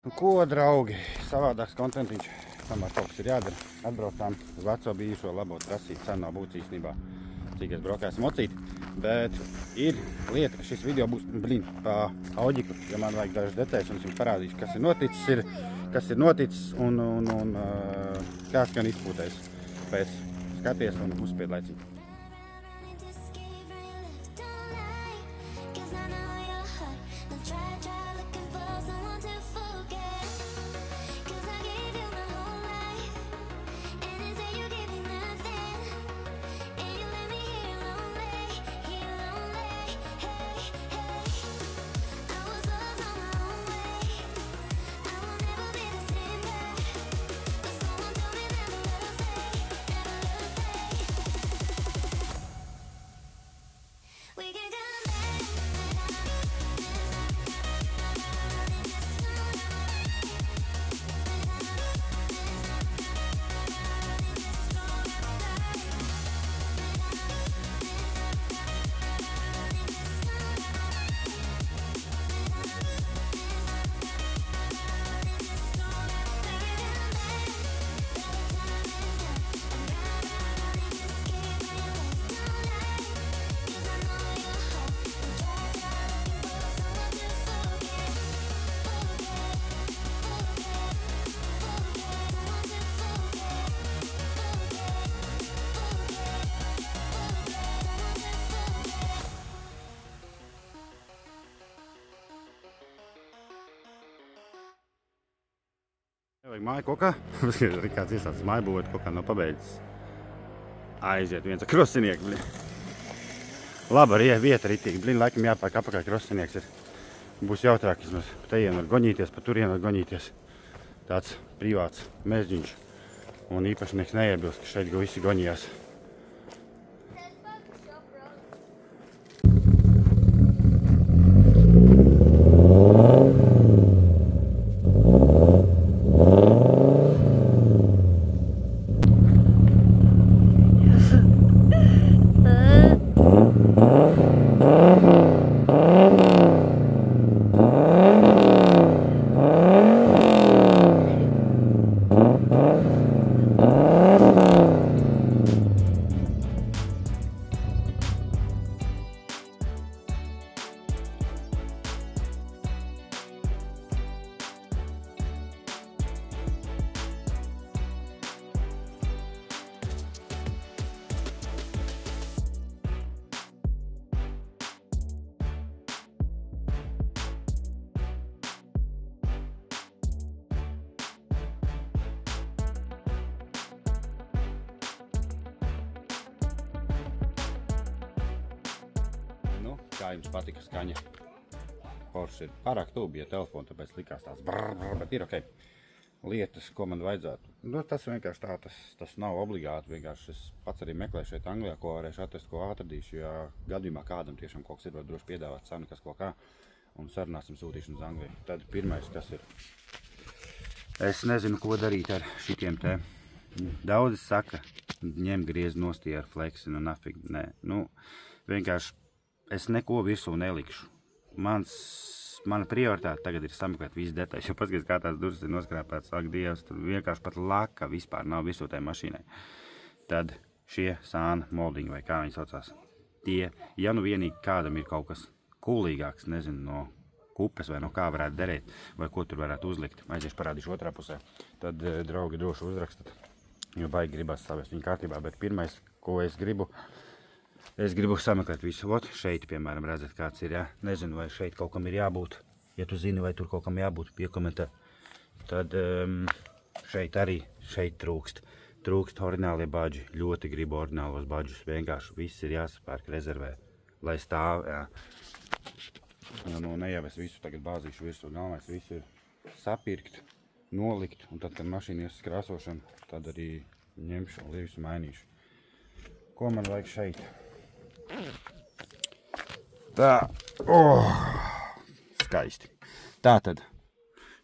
Ko, draugi, savādāks kontentiņš, tomēr kaut kas ir jādara. Atbraucām uz veco bijušo labo trasīti, sen nav būtis īstenībā, cik es braukāju mocīt. Bet ir lieta, ka šis video būs, pa auģiku, ja man vajag dažas detaļas, un es jums parādīšu, kas ir noticis un kā skan izpūtējis. Pēc skaties un uzspied laicīgi. Vajag māju kokā, arī kāds iestāds māju būvēt kokā nav pabeidzis. Aiziet viens ar krosinieku, blin. Laba vieta ritīgi, blin, laikam jāpērk apakaļ krosinieks ir. Būs jautrāk vismaz, pa tejien var goņīties, pa turien var goņīties. Tāds privāts mežģiņš. Un īpašnieks neiebilst, ka šeit visi goņījās. Kā jums patika skaņa? Porsche ir pārāk tuvu, bija telefona, tāpēc likās tās brrr, bet ir ok. Lietas, ko man vajadzētu. Nu, tas vienkārši tā, tas nav obligāti, vienkārši es pats arī meklēju šeit Anglijā, ko varēšu atrast, ko atradīšu, ja gadījumā kādam tiešām kaut kas ir, var droši piedāvāt cenu, kas ko kā, un sarunāsim sūtīšanu uz Angliju. Tad pirmais, kas ir. Es nezinu, ko darīt ar šitiem te. Daudzi saka, ņem griez nostie ar flexi, nu nafig, nē. Nu, vienkārši es neko virsū nelikšu. Mana prioritāte tagad ir sameklēt visas detaļas, jo paskaties, kā tās durvis ir noskrāpētas, ak, Dievs, tur vienkārši pat laka vispār nav virsū tai mašīnai. Tad šie sāna moldiņi, vai kā viņi saucās, tie, ja nu vienīgi kādam ir kaut kas kulīgāks, nezinu, no kupes vai no kā varētu derēt, vai ko tur varētu uzlikt, aiziešu parādīšu otrā pusē, tad, draugi, droši uzrakstat, jo baigi gribās saviest viņu kārtībā, bet pirmais, ko es gribu sameklēt visu. Ot, šeit, piemēram, redzat, kāds ir, jā. Nezinu, vai šeit kaut kam ir jābūt. Ja tu zini, vai tur kaut kam jābūt, piekomentē. Tad šeit trūkst. Trūkst orģinālie badži. Ļoti gribu orģinālos badžus. Vienkārši viss ir jāsapērk rezervē, lai stāv, jā. Nu, ne jau es visu tagad bāzīšu virsū. Galvenais visu ir sapirkt, nolikt, un tad, kad mašīna ies krāsošana, tad arī ņemšu un visu mainīšu. Ko man vajag šeit? Tā, skaisti. Tātad,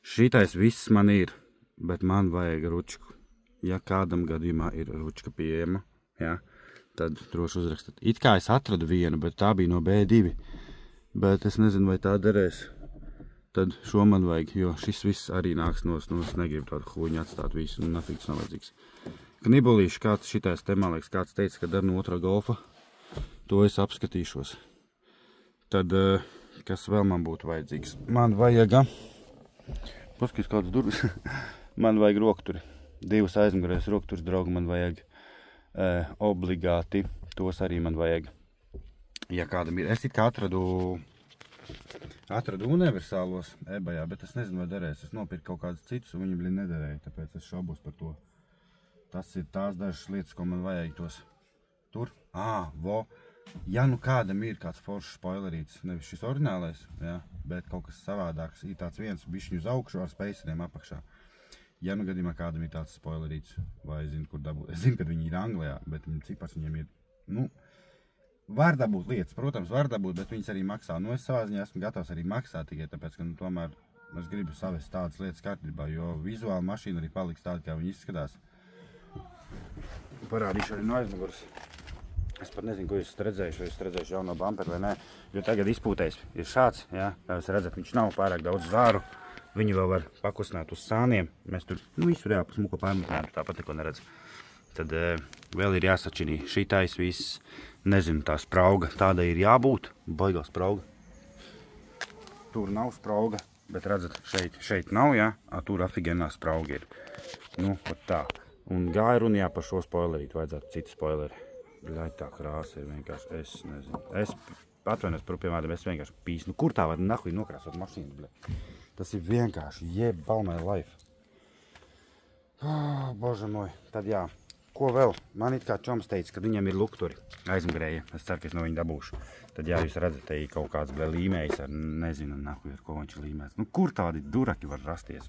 šitais viss man ir, bet man vajag ručku. Ja kādam gadījumā ir ručka pieejama, ja, tad droši uzrakstat. It kā es atradu vienu, bet tā bija no B2. Bet es nezinu, vai tā derēs. tad šo man vajag, jo šis viss arī nāks nos, es negribu tādu huņu atstāt visu, un nafīgs nav vajadzīgs. Knibulīši kāds šitais te, man liekas, kāds teica, ka dar no otrā golfa, to es apskatīšos. Tad, kas vēl man būtu vajadzīgs? Man vajag, paskatīs kāds durvis, man vajag rokturi. 2 aizmugurēs rokturis, draugi, man vajag obligāti, tos arī man vajag. Ja kādam ir, es it kā atradu universālos ebajā, bet es nezinu, vai derēs. Es nopirku kaut kādus citus, un viņi nederēja, tāpēc es šaubos par to. Tas ir tās dažas lietas, ko man vajag tos tur. Ja nu kādam ir kāds foršs spoilerīts, nevis šis oriģinālais, ja, bet kaut kas savādāks, ir tāds viens bišķiņu uz augšu ar speiceriem apakšā. Ja nu gadījumā kādam ir tāds spoilerīts, vai es zinu, kur dabūt. Es zinu, ka viņi ir Anglijā, bet cipars viņiem ir, var dabūt lietas, protams, var dabūt, bet viņas arī maksā. Es savā ziņā esmu gatavs arī maksāt tikai tāpēc, ka tomēr es gribu savest tādas lietas kārtībā, jo vizuāli mašīna arī paliks tāda, kā viņi izskatās. Parādīšu arī no aizmuguras. Es pat nezinu, ko jūs redzējuši, vai jūs redzējuši jauno bumperu vai nē, jo tagad izpūtējs ir šāds, jā, kā jūs redzat, viņš nav pārāk daudz zāru. Viņu vēl var pakustināt uz sāniem. Mēs tur visu reāli pa smuko paimutinātu, tāpat neko neredz. Tad vēl ir jāsačinī šitais viss. Nezinu, tā sprauga. Tāda ir jābūt. Baigā sprauga. Tur nav sprauga, bet redzat, šeit nav, jā. Tur afigenā sprauga ir. Pat tā. Un gāja runījā par šo spoilerītu. Vajadzētu citu spoileri. Bļaļ, tā krāsa ir vienkārši, es nezinu. Es atvainos par piemēram, es vienkārši pīsu. Kur tā var nahuj nokrāsot mašīnu, bļaļ? Tas ir vienkārši balmai life. Bože moj, tad jā. Ko vēl? Man it kā čoms teica, ka viņam ir lukturi aizmugurēji. Es ceru, ka es no viņa dabūšu. Tad jā, jūs redzat, te ir kaut kāds līmējs ar nezinu, nahuj, ar ko viņš ir līmēts. Kur tādi duraki var rasties?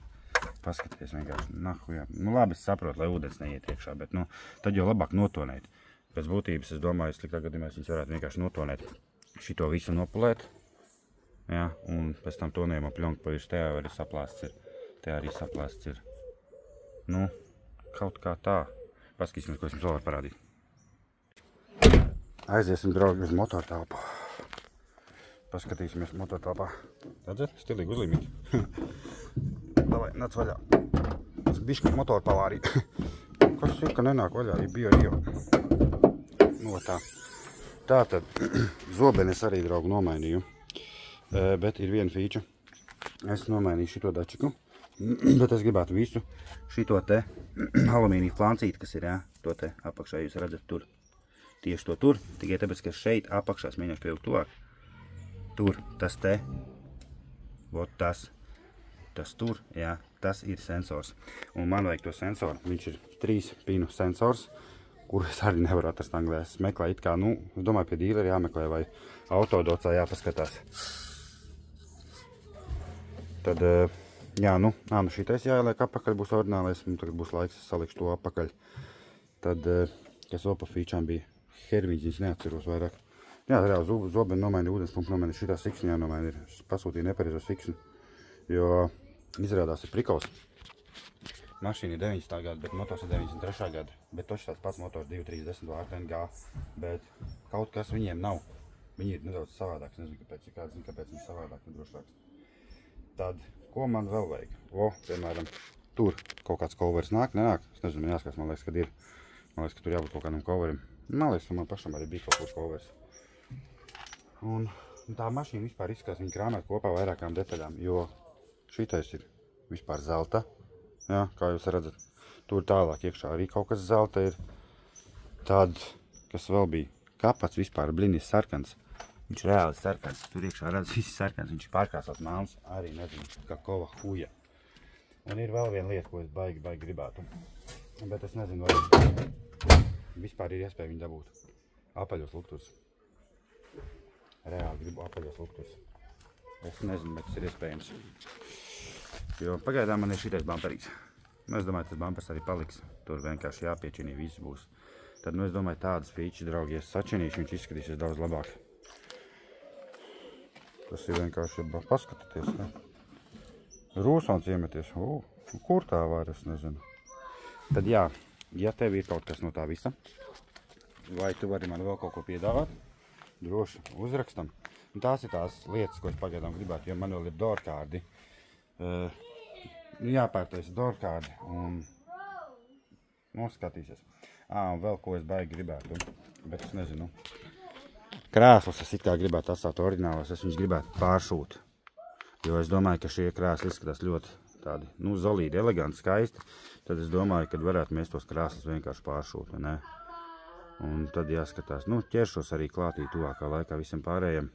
Paskaties vienkārši, nahuj. Labi, es saprotu, lai ūdens neiet iekšā, bet tad jau labāk notonēt. Pēc būtības, es domāju, sliktā gadījumā viņus varētu vienkārši notonēt. Šito visu nopulēt. Jā, un pēc tam tonējumā pļonku pavirs, te arī saplāsts ir. Te arī saplāsts ir. Kaut kā tā. Paskatīsimies, ko es jums vēl varu parādīt. Aiziesim, draugi, uz motortelpu. Paskatīsimies motortelpā. Redzat? Stilīgi uzlīmīgi. Davai, nāc vaļā. Tas bišķi motortelpā arī. Kas ir, ka nenāk vaļā? Ir bio. Tā. Tātad, zobenes arī, draugi, nomainīju. Bet ir viena fīča. Es nomainīju šito dačiku, bet es gribētu visu šito te alumīniju flancīti, kas ir, jā, to te apakšā jūs redzat tur. Tieši to tur, tikai tāpēc, ka šeit apakšā, es mēģināšu pievilkt tuvāk. Tur, tas te, tas tur, jā, tas ir sensors. Un man vajag to sensoru, viņš ir 3 pinu sensors, kur es arī nevaru atrast Anglijā. Es meklēju it kā, es domāju, pie dīleri jāmeklē vai autodocā jāpaskatās. Tad, jā, šitais jāieliek apakaļ, būs oriģinālais, un tagad būs laiks, es salikšu to apakaļ. Tad, kas vēl pa fīčām bija, herviņas neatceros vairāk. Jā, reāli zobeni nomaini, ūdenspumpu nomaini, šitā siksni jānomaini ir. Es pasūtīju nepareizo siksni, jo izrādās ir prikols. Mašīna ir 90. gada, bet motors ir 93. gada. Bet toši tāds pats motors 230 ATNG, bet kaut kas viņiem nav. Viņi ir nedaudz savādāks, nezinu, kāpēc, ja kāds zina, kāpēc viņi savādāk nedrošāks. Tad, ko man vēl vajag? Piemēram, tur kaut kāds coveris nāk, nenāk. Es nezinu, man jāskatās, man liekas, kad ir. Man liekas, ka tur jābūt kaut kādam coverim. Man liekas, ka man pašam arī bija kaut kāds coveris. Un tā mašīna vispār izskatās, viņa krāmēt kopā vairākām detaļām, jo šitais ir vispār zelta. Jā, kā jūs redzat, tur tālāk iekšā arī kaut kas zelta ir. Tad, kas vēl bija, kapats vispār blinis sarkans. Viņš reāli sarkans, tur iekšā redz visi sarkans, viņš pārkrāsās melns, arī nezinu, kā kova huja. Un ir vēl viena lieta, ko es baigi gribētu, bet es nezinu, vai vispār ir iespēja viņu dabūt. Apaļos lukturs. Reāli gribu apaļos lukturs. Es nezinu, bet tas ir iespējams. Jo pagaidām man ir šitais bamperīts. Es domāju, tas bampers arī paliks. Tur vienkārši jāpiečinī, viss būs. Tad, es domāju, tādas fīčas, draugi, ja sačinīšu, viņš izskatīsies daudz labāk. Tas ir vienkārši, paskatieties, ne? Rūsons iemeties. Kur tā var, es nezinu. Tad jā, ja tev ir kaut kas no tā visa, vai tu vari man vēl kaut ko piedāvāt, droši uzrakstam. Un tās ir tās lietas, ko es pagaidām gribētu, jo man vēl ir doorkārdi. Jāpērtais dorkārdi un noskatīsies. Un vēl ko es baigi gribētu, bet es nezinu. Krēslus es it kā gribētu atstāt oriģinālos, es viņus gribētu pāršūt. Jo es domāju, ka šie krēsli izskatās ļoti tādi, zolīdi, eleganti, skaisti. Tad es domāju, ka varētu mēs tos krēslus vienkārši pāršūt, vai ne? Un tad jāskatās, ķeršos arī klātī tuvākā laikā visam pārējiem.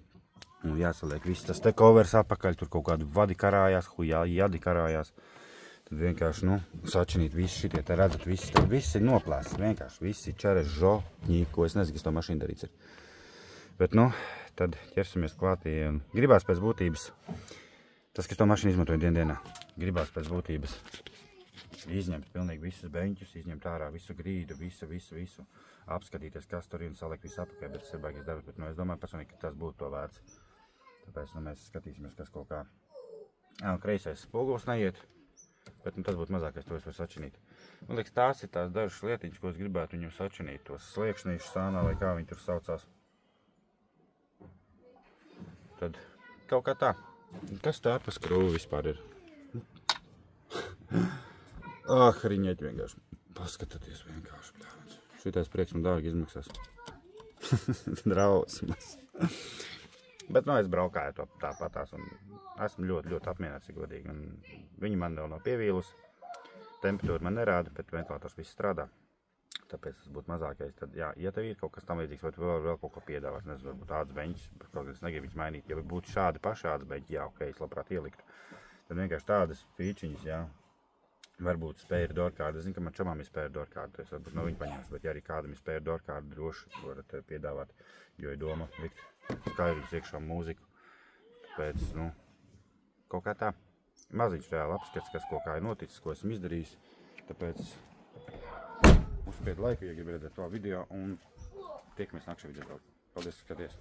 Un jāsaliek viss tas te covers apakaļ, tur kaut kādu vadi karājās, jadi karājās. Tad vienkārši, sačinīt visi šitie, te redzat, visi ir noplēsts, vienkārši visi čeres, žoņi, ko es nezinu, kas to mašīnu darīts ir. Bet, tad ķersimies klātī un gribās pēc būtības, tas, kas to mašīnu izmantoja dienā, gribās pēc būtības izņemt pilnīgi visus beņķus, izņemt ārā visu grīdu, visu, apskatīties, kas tur ir un salikt visu apakaļ, bet tas ir baigais darbs, bet, es domāju personīgi, ka tas būtu to vērts. Tāpēc, mēs skatīsimies, kas kaut kā, kreisais spogulis neiet, bet, tas būtu mazākais, to es varu sačinīt. Man liekas, tās ir tās dažas lietiņas, ko es gribētu viņu sačinīt, tos sliekšnīšus sānā, vai kā viņi tur saucās. Tad kaut kā tā. Kas tā pa skrūvi vispār ir? Riņeķi vienkārši. Paskatieties vienkārši, bļāvens. Šitais prieks man dārgi izmaksās. Drausmas. Bet, es braukāju to tāpatās un esmu ļoti apmierināts, ja godīgi. Un viņi man vēl nav pievīlus. Temperatūra man nerāda, bet ventilators viss strādā. Tāpēc tas būtu mazākais. Tad, jā, ja tev ir kaut kas tam līdzīgs, vai tu vēl kaut ko piedāvās, nezinu, varbūt ādas beņķis, kaut kā es negribu viņus mainīt. Ja būtu šādi paši ādas beņķi, jā, ok, es labprāt ieliktu. Tad vienkārši tādas fīčiņas, jā, varbūt spēra dorkārdi. Es zinu, ka man čomām ir spēra dorkārdi, es varbūt no viņu paņēmu, bet ja arī kādam ir spēra dorkārdi, droši varat piedāvāt, jo ir doma likt skaidrības iekšā mūziku. Tāpēc, kaut kā tā. Maziņš reāli apskats, kas kaut kā ir noticis, ko esmu izdarījis. Tāpēc uzspied laiku, ja gribi redzēt to video, un tiekamies nākšajā video. Paldies, skaties!